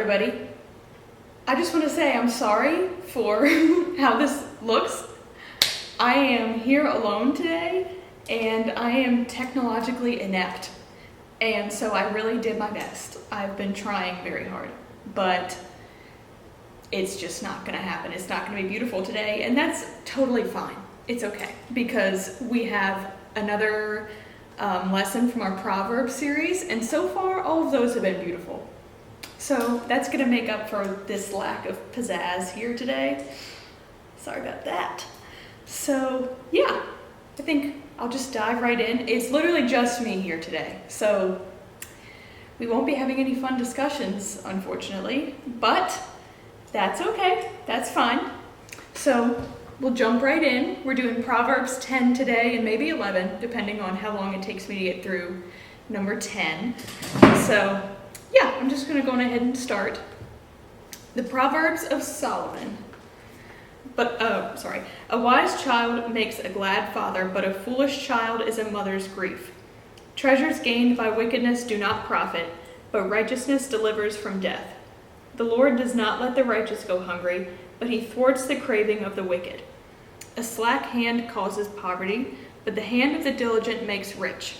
everybody. I just want to say I'm sorry for how this looks. I am here alone today, and I am technologically inept. And so I really did my best. I've been trying very hard, but it's just not going to happen. It's not going to be beautiful today, and that's totally fine. It's okay, because we have another lesson from our Proverbs series, and so far all of those have been beautiful. So that's going to make up for this lack of pizzazz here today. Sorry about that. So yeah, I think I'll just dive right in. It's literally just me here today, so we won't be having any fun discussions, unfortunately, but that's okay. That's fine. So we'll jump right in. We're doing Proverbs 10 today and maybe 11, depending on how long it takes me to get through number 10. So yeah, I'm just going to go on ahead and start. The Proverbs of Solomon. A wise child makes a glad father, but a foolish child is a mother's grief. Treasures gained by wickedness do not profit, but righteousness delivers from death. The Lord does not let the righteous go hungry, but he thwarts the craving of the wicked. A slack hand causes poverty, but the hand of the diligent makes rich.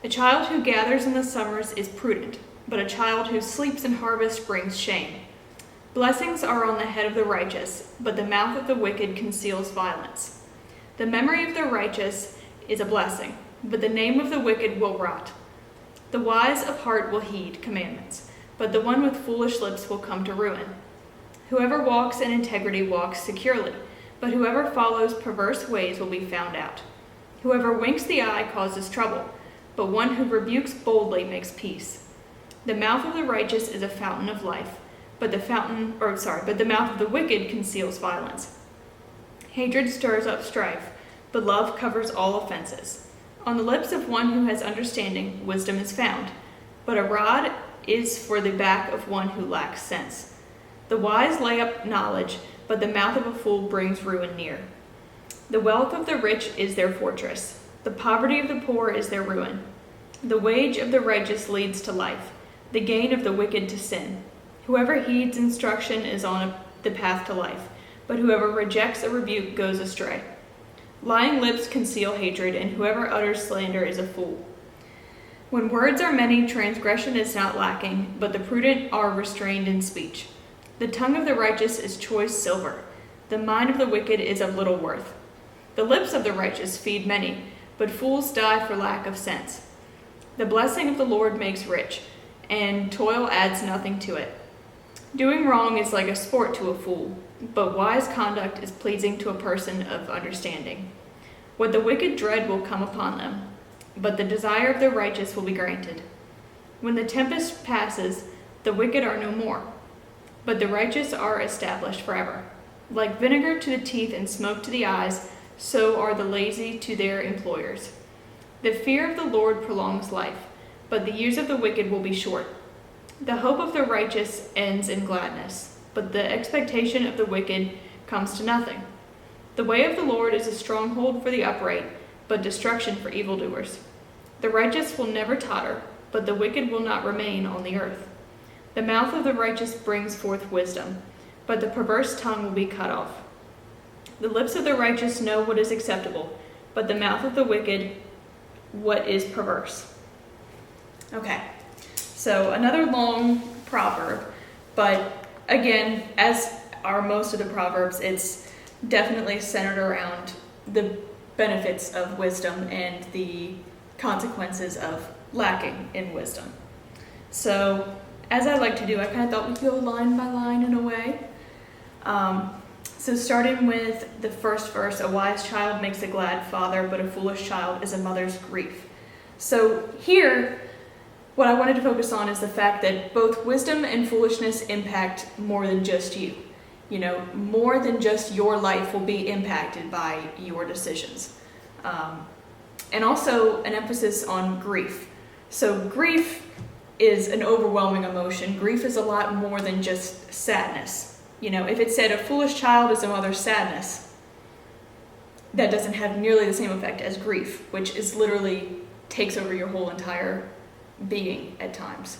A child who gathers in the summers is prudent, but a child who sleeps in harvest brings shame. Blessings are on the head of the righteous, but the mouth of the wicked conceals violence. The memory of the righteous is a blessing, but the name of the wicked will rot. The wise of heart will heed commandments, but the one with foolish lips will come to ruin. Whoever walks in integrity walks securely, but whoever follows perverse ways will be found out. Whoever winks the eye causes trouble, but one who rebukes boldly makes peace. The mouth of the righteous is a fountain of life, but the mouth of the wicked conceals violence. Hatred stirs up strife, but love covers all offenses. On the lips of one who has understanding, wisdom is found, but a rod is for the back of one who lacks sense. The wise lay up knowledge, but the mouth of a fool brings ruin near. The wealth of the rich is their fortress. The poverty of the poor is their ruin. The wage of the righteous leads to life, the gain of the wicked to sin. Whoever heeds instruction is on the path to life, but whoever rejects a rebuke goes astray. Lying lips conceal hatred, and whoever utters slander is a fool. When words are many, transgression is not lacking, but the prudent are restrained in speech. The tongue of the righteous is choice silver. The mind of the wicked is of little worth. The lips of the righteous feed many, but fools die for lack of sense. The blessing of the Lord makes rich, and toil adds nothing to it. Doing wrong is like a sport to a fool, but wise conduct is pleasing to a person of understanding. What the wicked dread will come upon them, but the desire of the righteous will be granted. When the tempest passes, the wicked are no more, but the righteous are established forever. Like vinegar to the teeth and smoke to the eyes, so are the lazy to their employers. The fear of the Lord prolongs life, but the years of the wicked will be short. The hope of the righteous ends in gladness, but the expectation of the wicked comes to nothing. The way of the Lord is a stronghold for the upright, but destruction for evildoers. The righteous will never totter, but the wicked will not remain on the earth. The mouth of the righteous brings forth wisdom, but the perverse tongue will be cut off. The lips of the righteous know what is acceptable, but the mouth of the wicked what is perverse. Okay, so another long proverb, but again, as are most of the Proverbs, it's definitely centered around the benefits of wisdom and the consequences of lacking in wisdom. So, as I like to do, I kind of thought we'd go line by line in a way. So starting with the first verse, a wise child makes a glad father, but a foolish child is a mother's grief. So here, what I wanted to focus on is the fact that both wisdom and foolishness impact more than just you. You know, more than just your life will be impacted by your decisions. And also an emphasis on grief. So grief is an overwhelming emotion. Grief is a lot more than just sadness. You know, if it said a foolish child is a mother's sadness, that doesn't have nearly the same effect as grief, which is literally takes over your whole entire being at times.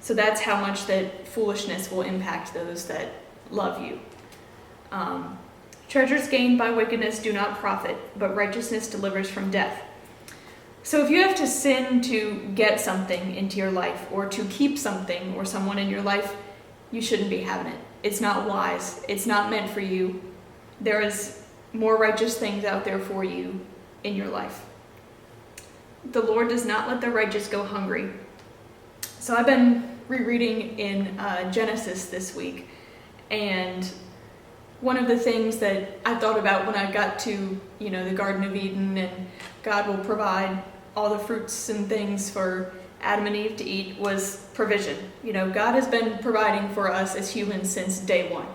So that's how much that foolishness will impact those that love you. Treasures gained by wickedness do not profit, but righteousness delivers from death. So if you have to sin to get something into your life, or to keep something or someone in your life, you shouldn't be having it. It's not wise. It's not meant for you. There is more righteous things out there for you in your life. The Lord does not let the righteous go hungry. So I've been rereading in Genesis this week, and one of the things that I thought about when I got to, the Garden of Eden, and God will provide all the fruits and things for Adam and Eve to eat, was provision. God has been providing for us as humans since day one.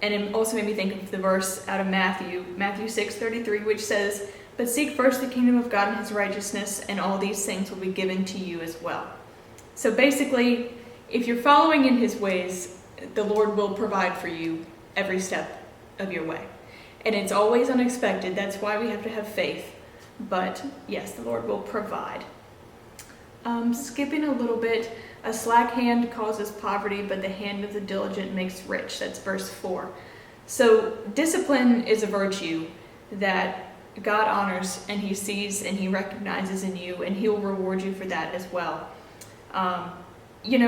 And it also made me think of the verse out of Matthew 6:33, which says, "But seek first the kingdom of God and his righteousness, and all these things will be given to you as well." So basically, if you're following in his ways, the Lord will provide for you every step of your way. And it's always unexpected. That's why we have to have faith. But yes, the Lord will provide. Skipping a little bit, a slack hand causes poverty, but the hand of the diligent makes rich. That's verse 4. So discipline is a virtue that God honors, and he sees and he recognizes in you, and he'll reward you for that as well.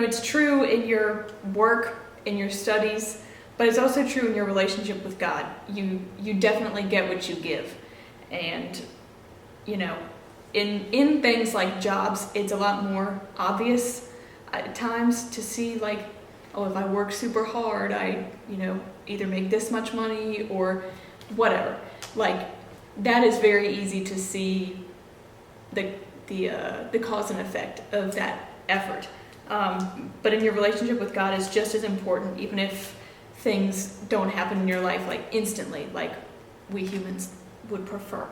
It's true in your work, in your studies, but it's also true in your relationship with God. You definitely get what you give. And, in things like jobs, it's a lot more obvious at times to see, if I work super hard, I, either make this much money or whatever. That is very easy to see the cause and effect of that effort. But in your relationship with God is just as important, even if things don't happen in your life instantly, like we humans would prefer.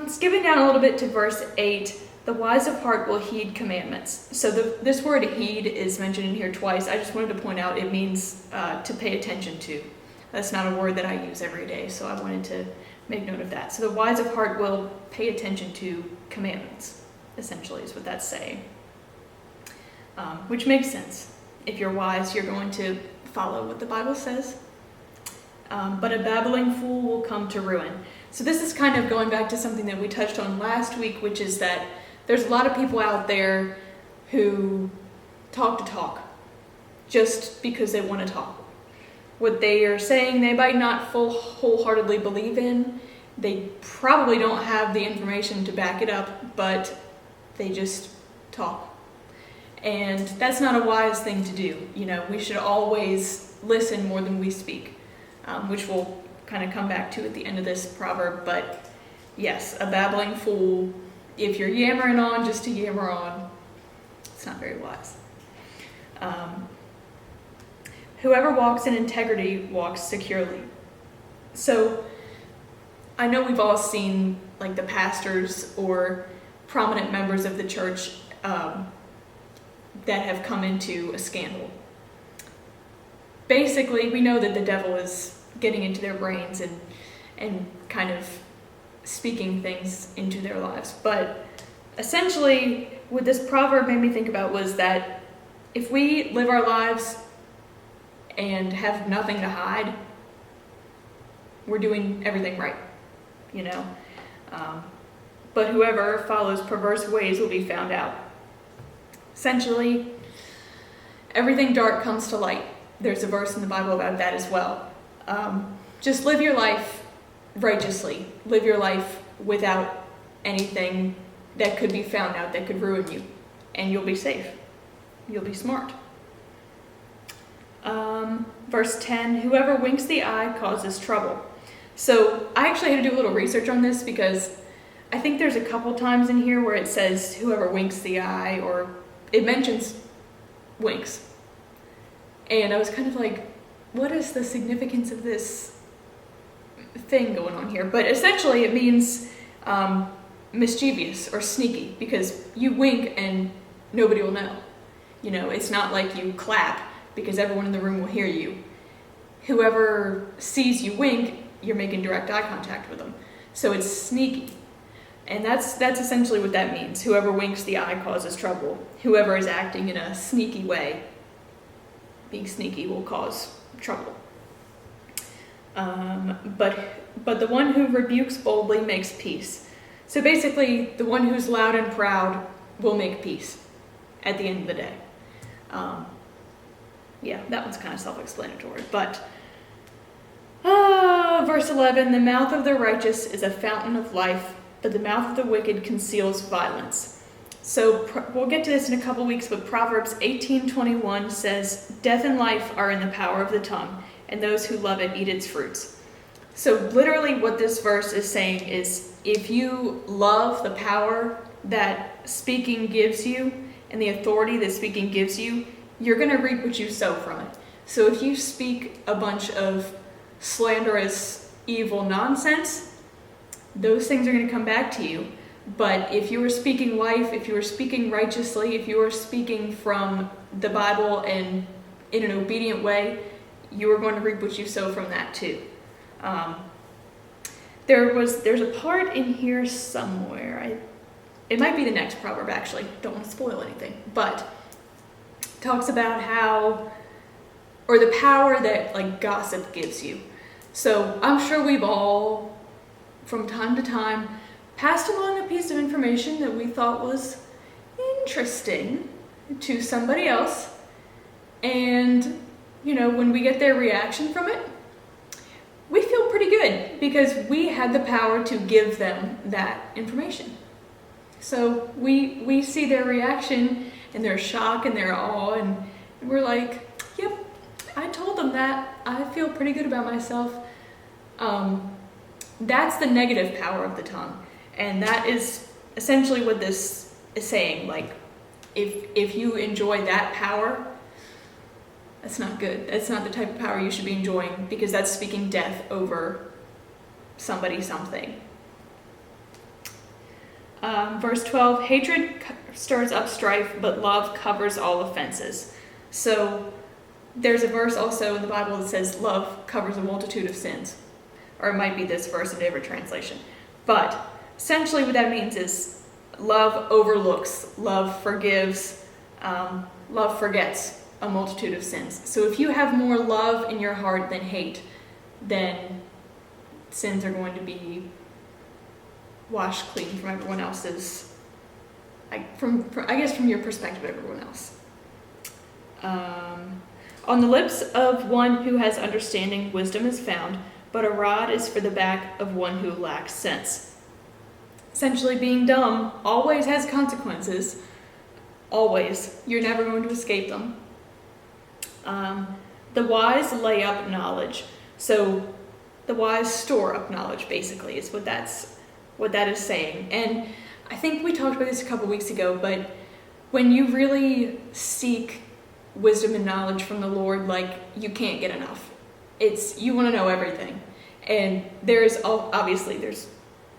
Skipping down a little bit to verse 8, the wise of heart will heed commandments. So this word heed is mentioned in here twice. I just wanted to point out it means to pay attention to. That's not a word that I use every day, so I wanted to make note of that. So the wise of heart will pay attention to commandments, essentially, is what that's saying. Which makes sense. If you're wise, you're going to follow what the Bible says. But a babbling fool will come to ruin. So this is kind of going back to something that we touched on last week, which is that there's a lot of people out there who talk to talk just because they want to talk. What they are saying, they might not wholeheartedly believe in. They probably don't have the information to back it up, but they just talk. And that's not a wise thing to do. We should always listen more than we speak, which we'll kind of come back to at the end of this proverb. But yes, a babbling fool, if you're yammering on just to yammer on, it's not very wise. Whoever walks in integrity walks securely. So I know we've all seen the pastors or prominent members of the church that have come into a scandal. Basically, we know that the devil is getting into their brains and kind of speaking things into their lives. But essentially, what this proverb made me think about was that if we live our lives and have nothing to hide, we're doing everything right, But whoever follows perverse ways will be found out. Essentially, everything dark comes to light. There's a verse in the Bible about that as well. Just live your life righteously. Live your life without anything that could be found out that could ruin you. And you'll be safe. You'll be smart. Verse 10, whoever winks the eye causes trouble. So I actually had to do a little research on this because I think there's a couple times in here where it says whoever winks the eye, or it mentions winks. And I was kind of like, what is the significance of this thing going on here? But essentially it means mischievous or sneaky, because you wink and nobody will know. It's not like you clap because everyone in the room will hear you. Whoever sees you wink, you're making direct eye contact with them. So it's sneaky. And that's essentially what that means. Whoever winks the eye causes trouble. Whoever is acting in a sneaky way, being sneaky, will cause trouble. But the one who rebukes boldly makes peace. So basically, the one who's loud and proud will make peace at the end of the day. Yeah, that one's kind of self-explanatory. But verse 11, the mouth of the righteous is a fountain of life, but the mouth of the wicked conceals violence. So we'll get to this in a couple weeks, but Proverbs 18:21 says, death and life are in the power of the tongue, and those who love it eat its fruits. So literally what this verse is saying is, if you love the power that speaking gives you and the authority that speaking gives you, you're going to reap what you sow from it. So if you speak a bunch of slanderous, evil nonsense, those things are going to come back to you. But if you are speaking life, if you are speaking righteously, if you are speaking from the Bible and in an obedient way, you are going to reap what you sow from that too. There's a part in here somewhere. It might be the next proverb, actually. Don't want to spoil anything, but it talks about the power that like gossip gives you. So I'm sure we've all, from time to time, passed along a piece of information that we thought was interesting to somebody else, and when we get their reaction from it, we feel pretty good because we had the power to give them that information. So we see their reaction and their shock and their awe, and we're like, yep, I told them that. I feel pretty good about myself. That's the negative power of the tongue. And that is essentially what this is saying. Like, if you enjoy that power, that's not good. That's not the type of power you should be enjoying, because that's speaking death over somebody, something. Verse 12, hatred stirs up strife, but love covers all offenses. So there's a verse also in the Bible that says love covers a multitude of sins. Or it might be this verse in a different translation. But essentially what that means is love overlooks, love forgives, love forgets a multitude of sins. So if you have more love in your heart than hate, then sins are going to be washed clean from everyone else's, from your perspective, everyone else. On the lips of one who has understanding, wisdom is found, but a rod is for the back of one who lacks sense. Essentially, being dumb always has consequences. Always. You're never going to escape them. The wise lay up knowledge. So the wise store up knowledge, basically, is what that is saying. And I think we talked about this a couple weeks ago, but when you really seek wisdom and knowledge from the Lord, like, you can't get enough. You want to know everything. And there's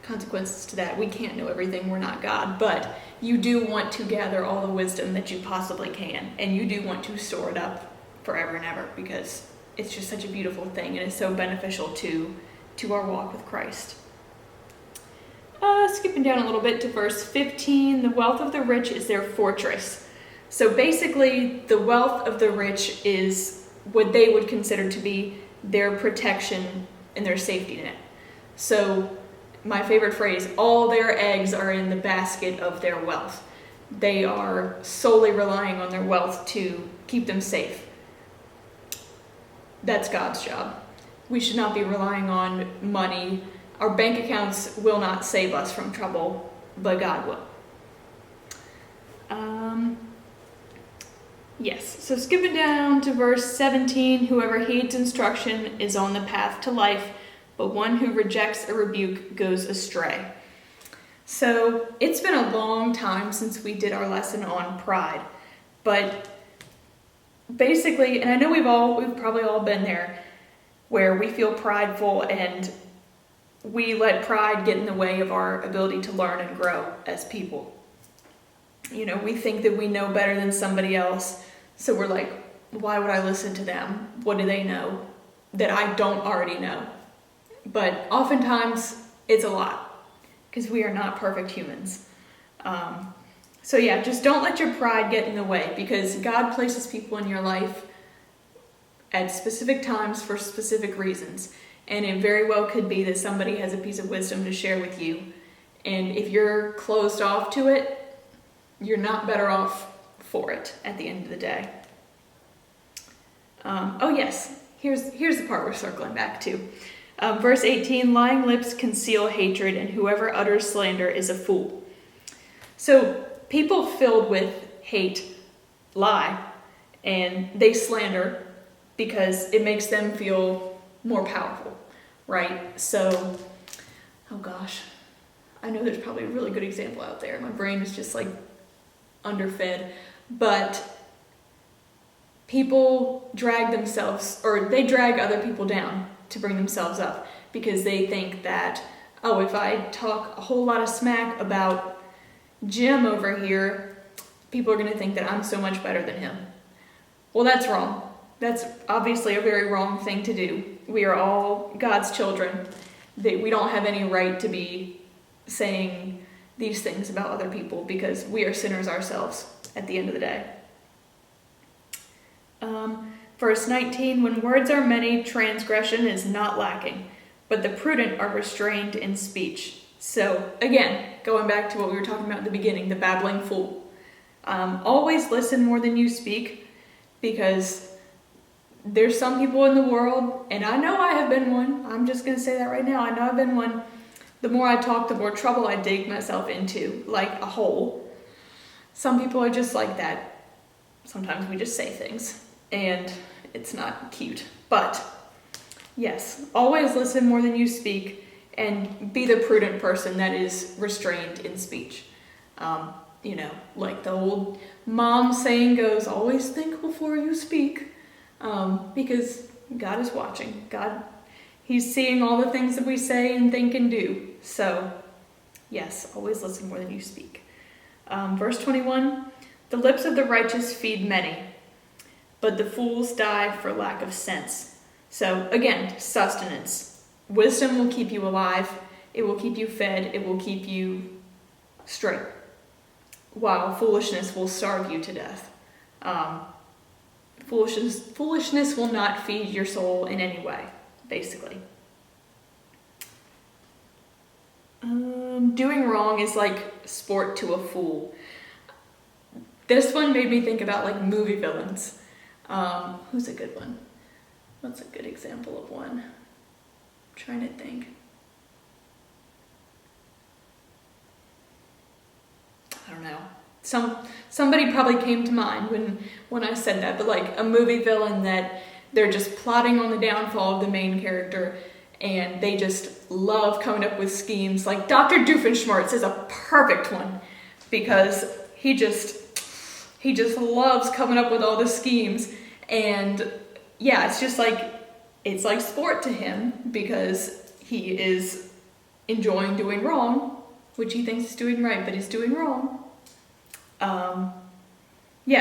consequences to that. We can't know everything. We're not God. But you do want to gather all the wisdom that you possibly can. And you do want to store it up forever and ever, because it's just such a beautiful thing, and it's so beneficial to our walk with Christ. Skipping down a little bit to verse 15, the wealth of the rich is their fortress. So basically, the wealth of the rich is what they would consider to be their protection and their safety net. So my favorite phrase, all their eggs are in the basket of their wealth. They are solely relying on their wealth to keep them safe. That's God's job. We should not be relying on money. Our bank accounts will not save us from trouble, but God will. Yes, so skipping down to verse 17, whoever heeds instruction is on the path to life, but one who rejects a rebuke goes astray. So it's been a long time since we did our lesson on pride, but basically, and I know we've probably all been there, where we feel prideful and we let pride get in the way of our ability to learn and grow as people. We think that we know better than somebody else, so we're like, why would I listen to them? What do they know that I don't already know? But oftentimes, it's a lot. because we are not perfect humans. So yeah, just don't let your pride get in the way, because God places people in your life at specific times for specific reasons. And it very well could be that somebody has a piece of wisdom to share with you. And if you're closed off to it, you're not better off for it at the end of the day. Oh yes, here's the part we're circling back to. Verse 18, lying lips conceal hatred, and whoever utters slander is a fool. So people filled with hate lie, and they slander because it makes them feel more powerful, right? So, oh gosh, I know there's probably a really good example out there. My brain is just like underfed, but people drag themselves, or they drag other people down to bring themselves up, because they think that, oh, if I talk a whole lot of smack about Jim over here, people are going to think that I'm so much better than him. Well, that's wrong. That's obviously a very wrong thing to do. We are all God's children. We don't have any right to be saying these things about other people, because we are sinners ourselves at the end of the day. Verse 19, when words are many, transgression is not lacking, but the prudent are restrained in speech. So again, going back to what we were talking about at the beginning, the babbling fool. Always listen more than you speak, because there's some people in the world, and I know I have been one, I'm just going to say that right now, I know I've been one. The more I talk, the more trouble I dig myself into, like a hole. Some people are just like that. Sometimes we just say things, and it's not cute. But yes, always listen more than you speak, and be the prudent person that is restrained in speech. Like the old mom saying goes, always think before you speak, because God is watching. He's seeing all the things that we say and think and do. So yes, always listen more than you speak. Verse 21, the lips of the righteous feed many, but the fools die for lack of sense. So again, sustenance. Wisdom will keep you alive. It will keep you fed. It will keep you straight, while foolishness will starve you to death. Foolishness will not feed your soul in any way, basically. Doing wrong is like sport to a fool. This one made me think about like movie villains. Who's a good one? What's a good example of one? I'm trying to think. I don't know. Somebody probably came to mind when I said that, but like a movie villain that they're just plotting on the downfall of the main character, and they just love coming up with schemes. Like Dr. Doofenshmirtz is a perfect one, because he just loves coming up with all the schemes. And yeah, it's like sport to him, because he is enjoying doing wrong, which he thinks is doing right, but he's doing wrong.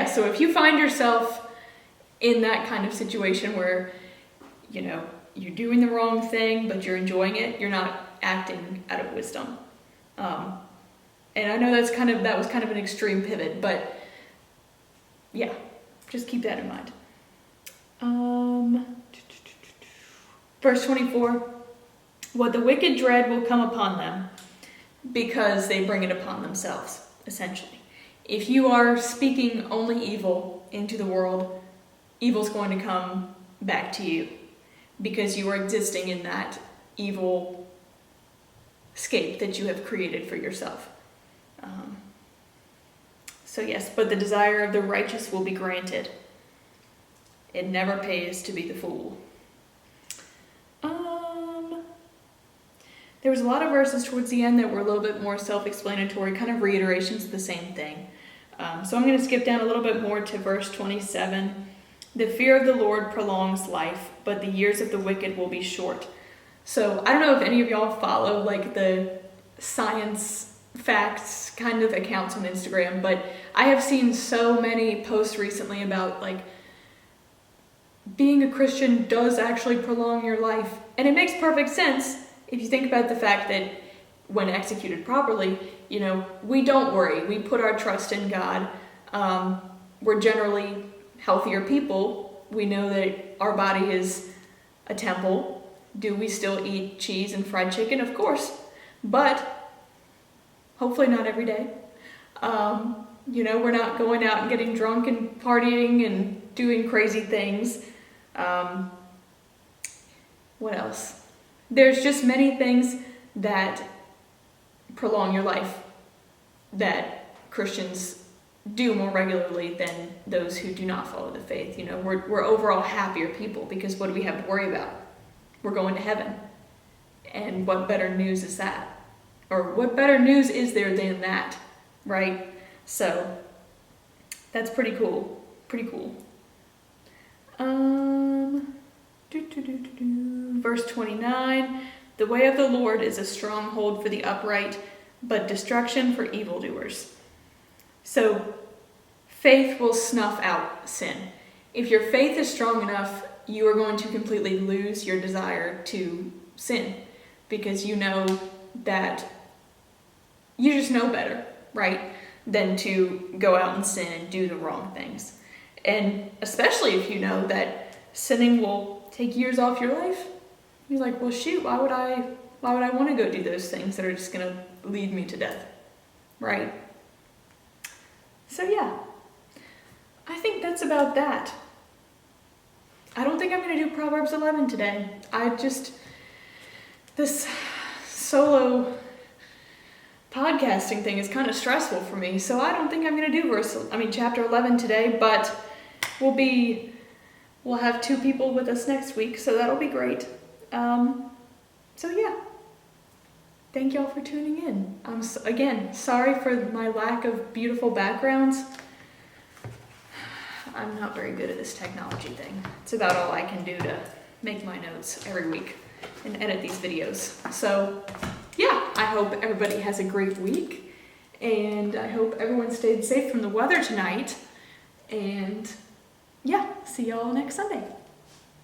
So if you find yourself in that kind of situation where, you're doing the wrong thing, but you're enjoying it, you're not acting out of wisdom. And I know that was kind of an extreme pivot, but yeah, just keep that in mind. Verse 24, what the wicked dread will come upon them, because they bring it upon themselves, essentially. If you are speaking only evil into the world, evil's going to come back to you, because you are existing in that evil scape that you have created for yourself. So yes, but the desire of the righteous will be granted. It never pays to be the fool. There was a lot of verses towards the end that were a little bit more self-explanatory, kind of reiterations of the same thing. So I'm going to skip down a little bit more to verse 27. The fear of the Lord prolongs life, but the years of the wicked will be short. So I don't know if any of y'all follow like the science facts kind of accounts on Instagram, but I have seen so many posts recently about like being a Christian does actually prolong your life. And it makes perfect sense if you think about the fact that when executed properly, we don't worry. We put our trust in God. We're generally healthier people. We know that our body is a temple. Do we still eat cheese and fried chicken? Of course. But hopefully not every day. We're not going out and getting drunk and partying and doing crazy things. What else? There's just many things that prolong your life that Christians do more regularly than those who do not follow the faith. We're overall happier people because what do we have to worry about? We're going to heaven. And what better news is that? Or what better news is there than that, right? So that's pretty cool. Pretty cool. Verse 29, the way of the Lord is a stronghold for the upright, but destruction for evildoers. So faith will snuff out sin. If your faith is strong enough, you are going to completely lose your desire to sin because you know that you just know better, right, than to go out and sin and do the wrong things. And especially if you know that sinning will take years off your life, you're like, well, shoot, why would I want to go do those things that are just going to lead me to death, right? So yeah, I think that's about that. I don't think I'm going to do Proverbs 11 today. This solo podcasting thing is kind of stressful for me, so I don't think I'm going to do chapter 11 today, but we'll have 2 people with us next week, so that'll be great. So yeah, thank y'all for tuning in. I'm again sorry for my lack of beautiful backgrounds. I'm not very good at this technology thing. It's about all I can do to make my notes every week and edit these videos. So yeah, I hope everybody has a great week, and I hope everyone stayed safe from the weather tonight, and yeah, see y'all next Sunday.